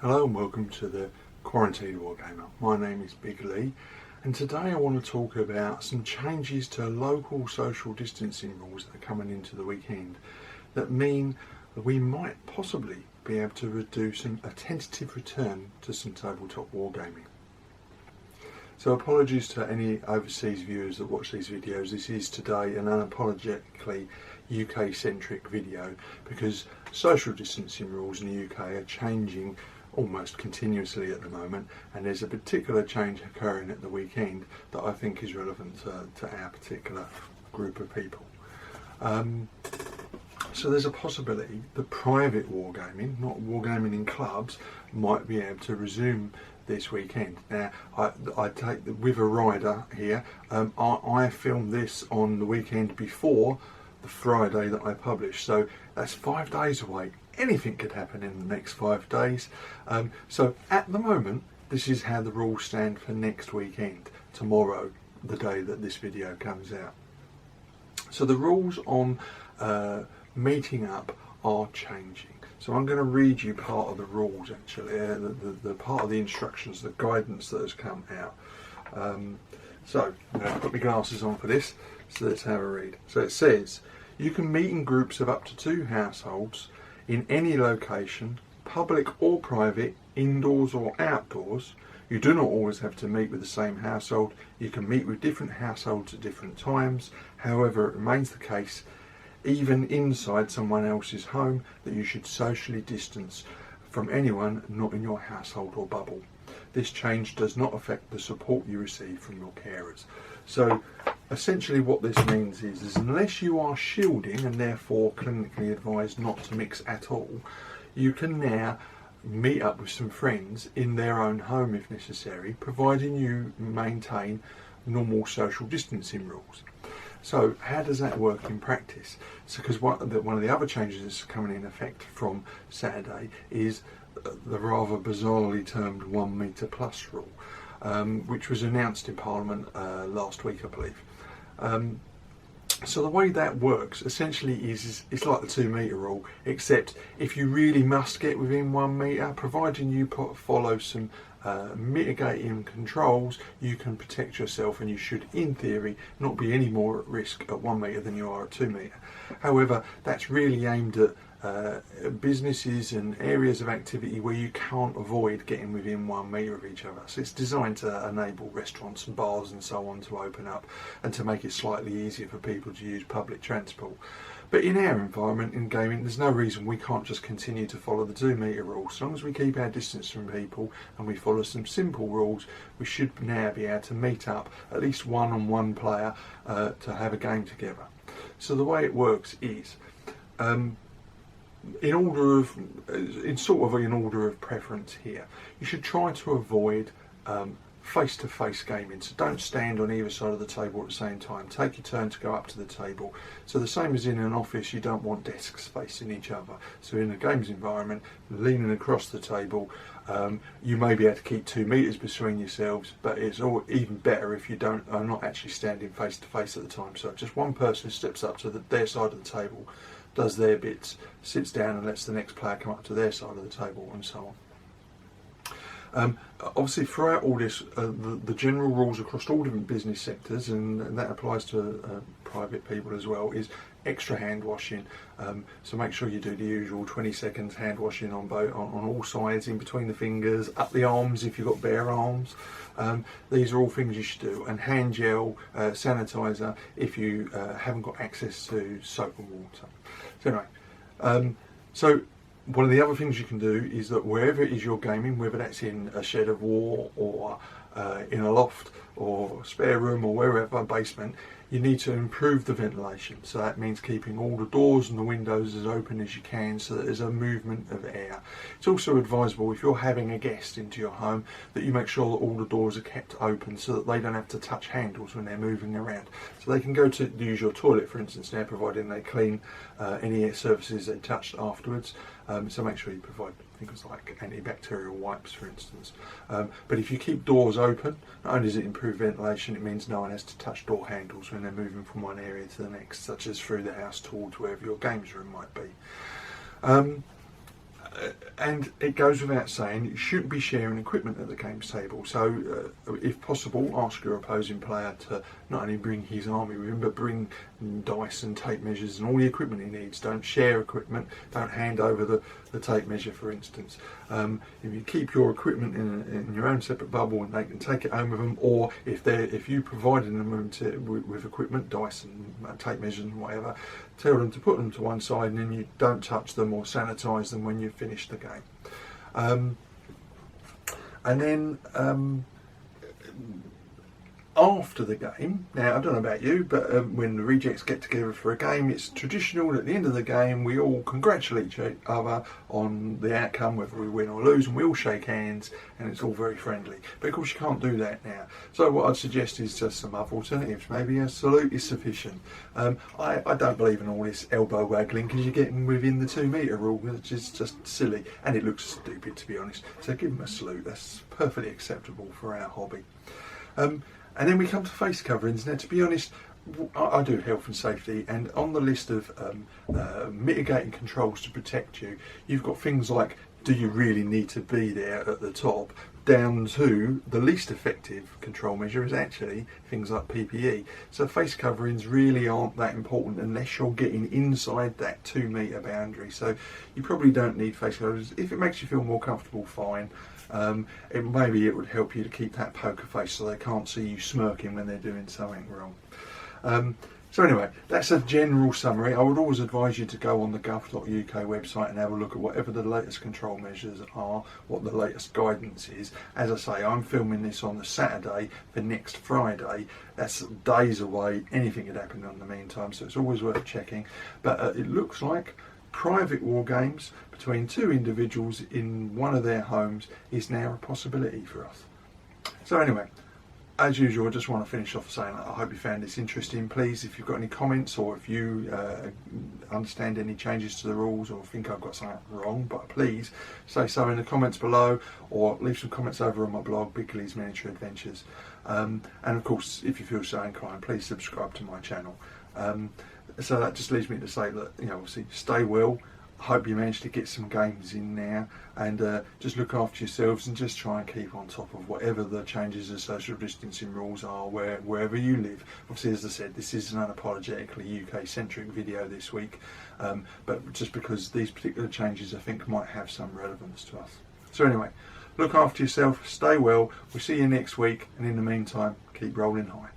Hello and welcome to the Quarantined Wargamer. My name is Big Lee, and today I want to talk about some changes to local social distancing rules that are coming into the weekend that mean that we might possibly be able to do a tentative return to some tabletop wargaming. So apologies to any overseas viewers that watch these videos. This is today an unapologetically UK centric video because social distancing rules in the UK are changing almost continuously at the moment, and there's a particular change occurring at the weekend that I think is relevant to our particular group of people. So there's a possibility that private wargaming, not wargaming in clubs, might be able to resume this weekend. Now, I take with a rider here. I filmed this on the weekend before the Friday that I published, so that's 5 days away. Anything could happen in the next 5 days. So at the moment, this is how the rules stand for next weekend, tomorrow, the day that this video comes out. So the rules on meeting up are changing. So I'm going to read you part of the rules, actually, the part of the instructions, the guidance that has come out. So I'm going to put my glasses on for this, so let's have a read. So it says, you can meet in groups of up to 2 households in any location, public or private, indoors or outdoors. You do not always have to meet with the same household. You can meet with different households at different times. However, it remains the case, even inside someone else's home, that you should socially distance from anyone not in your household or bubble. This change does not affect the support you receive from your carers. So essentially what this means is unless you are shielding and therefore clinically advised not to mix at all, you can now meet up with some friends in their own home if necessary, providing you maintain normal social distancing rules. So how does that work in practice? So because one of the other changes that's coming in effect from Saturday is the rather bizarrely termed 1 metre plus rule, which was announced in Parliament last week, I believe. So the way that works essentially is it's like the 2 metre rule, except if you really must get within 1 metre, providing you follow some mitigating controls, you can protect yourself, and you should, in theory, not be any more at risk at 1 metre than you are at 2 metre. However, that's really aimed at businesses and areas of activity where you can't avoid getting within 1 metre of each other. So it's designed to enable restaurants and bars and so on to open up and to make it slightly easier for people to use public transport. But in our environment, in gaming, there's no reason we can't just continue to follow the 2 metre rule. As long as we keep our distance from people and we follow some simple rules, we should now be able to meet up, at least one player, to have a game together. So the way it works is, in order of preference here, you should try to avoid face-to-face gaming. So don't stand on either side of the table at the same time. Take your turn to go up to the table. So the same as in an office, you don't want desks facing each other. So in a games environment, leaning across the table, you may be able to keep 2 metres between yourselves, but it's even better if you are not actually standing face-to-face at the time. So just one person steps up to their side of the table, does their bits, sits down and lets the next player come up to their side of the table, and so on. Obviously, throughout all this, the general rules across all different business sectors, and that applies to private people as well, is extra hand washing. So make sure you do the usual 20 seconds hand washing on all sides, in between the fingers, up the arms if you've got bare arms. These are all things you should do, and hand gel, sanitizer if you haven't got access to soap and water. So anyway, so one of the other things you can do is that wherever it is you're gaming, whether that's in a shed of war or in a loft or spare room or wherever, basement, you need to improve the ventilation. So that means keeping all the doors and the windows as open as you can so that there's a movement of air. It's also advisable, if you're having a guest into your home, that you make sure that all the doors are kept open so that they don't have to touch handles when they're moving around. So they can go to use your toilet, for instance, now, providing they clean any surfaces they touched afterwards. So make sure you provide things like antibacterial wipes, for instance. But if you keep doors open, not only does it improve ventilation, it means no one has to touch door handles when they're moving from one area to the next, such as through the house towards wherever your games room might be. and it goes without saying, you shouldn't be sharing equipment at the games table. So, if possible, ask your opposing player to not only bring his army with him, but bring dice and tape measures and all the equipment he needs. Don't share equipment. Don't hand over the tape measure, for instance. If you keep your equipment in your own separate bubble, and they can take it home with them, or if you provided them with equipment, dice and tape measures and whatever, tell them to put them to one side, and then you don't touch them or sanitise them when you've finished the game. And then after the game, now I don't know about you, but when the rejects get together for a game, it's traditional that at the end of the game we all congratulate each other on the outcome, whether we win or lose, and we all shake hands, and it's all very friendly. But of course you can't do that now. So what I'd suggest is just some other alternatives. Maybe a salute is sufficient. I don't believe in all this elbow waggling, because you're getting within the 2 metre rule, which is just silly, and it looks stupid, to be honest. So give them a salute. That's perfectly acceptable for our hobby. And then we come to face coverings. Now, to be honest, I do health and safety, and on the list of mitigating controls to protect you, you've got things like, do you really need to be there at the top, down to the least effective control measure is actually things like PPE. So face coverings really aren't that important unless you're getting inside that 2 metre boundary. So you probably don't need face coverings. If it makes you feel more comfortable, fine. Maybe it would help you to keep that poker face so they can't see you smirking when they're doing something wrong. So anyway, that's a general summary. I would always advise you to go on the gov.uk website and have a look at whatever the latest control measures are, what the latest guidance is. As I say, I'm filming this on the Saturday for next Friday. That's days away. Anything could happen in the meantime, so it's always worth checking. But it looks like private war games between 2 individuals in one of their homes is now a possibility for us. So anyway, as usual, I just want to finish off saying I hope you found this interesting. Please, if you've got any comments, or if you understand any changes to the rules, or think I've got something wrong, but please say so in the comments below, or leave some comments over on my blog, Big Lee's Miniature Adventures. And of course, if you feel so inclined, please subscribe to my channel. So that just leaves me to say that, obviously, stay well. Hope you manage to get some games in now, and just look after yourselves, and just try and keep on top of whatever the changes of social distancing rules are wherever you live. Obviously, as I said, this is an unapologetically UK-centric video this week, but just because these particular changes I think might have some relevance to us. So anyway, look after yourself, stay well, we'll see you next week, and in the meantime, keep rolling high.